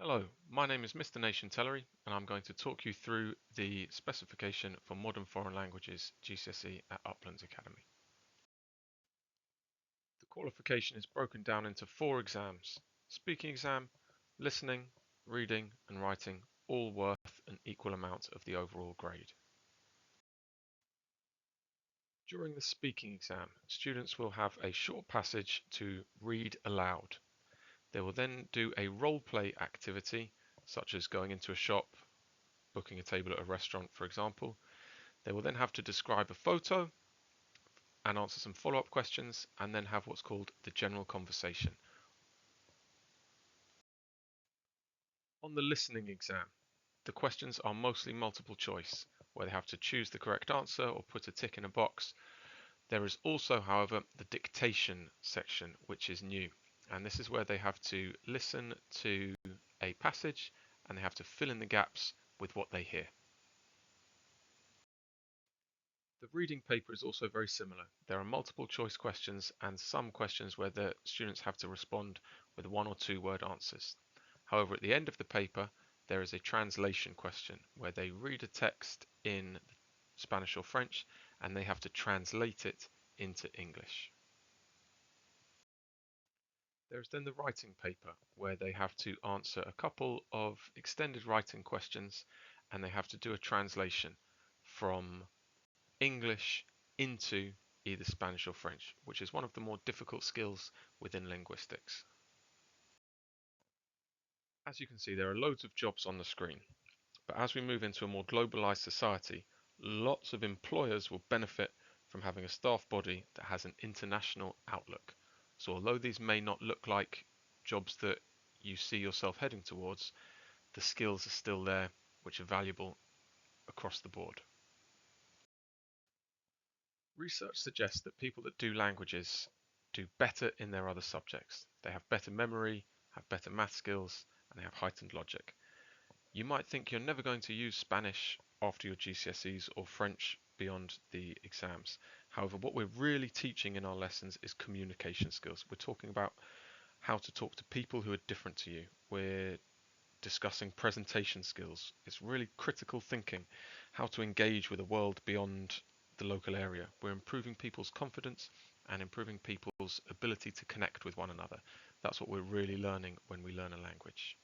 Hello, my name is Mr. Nation Tellery and I'm going to talk you through the specification for Modern Foreign Languages GCSE at Uplands Academy. The qualification is broken down into 4 exams: speaking exam, listening, reading and writing, all worth an equal amount of the overall grade. During the speaking exam, students will have a short passage to read aloud. They will then do a role play activity, such as going into a shop, booking a table at a restaurant, for example. They will then have to describe a photo and answer some follow-up questions, and then have what's called the general conversation. On the listening exam, the questions are mostly multiple choice, where they have to choose the correct answer or put a tick in a box. There is also, however, the dictation section, which is new, and this is where they have to listen to a passage and they have to fill in the gaps with what they hear. The reading paper is also very similar. There are multiple choice questions and some questions where the students have to respond with 1 or 2 word answers. However, at the end of the paper, there is a translation question where they read a text in Spanish or French and they have to translate it into English. There is then the writing paper where they have to answer a couple of extended writing questions and they have to do a translation from English into either Spanish or French, which is one of the more difficult skills within linguistics. As you can see, there are loads of jobs on the screen, but as we move into a more globalized society, lots of employers will benefit from having a staff body that has an international outlook. So although these may not look like jobs that you see yourself heading towards, the skills are still there, which are valuable across the board. Research suggests that people that do languages do better in their other subjects. They have better memory, have better math skills, and they have heightened logic. You might think you're never going to use Spanish after your GCSEs or French beyond the exams. However, what we're really teaching in our lessons is communication skills. We're talking about how to talk to people who are different to you. We're discussing presentation skills. It's really critical thinking, how to engage with a world beyond the local area. We're improving people's confidence and improving people's ability to connect with one another. That's what we're really learning when we learn a language.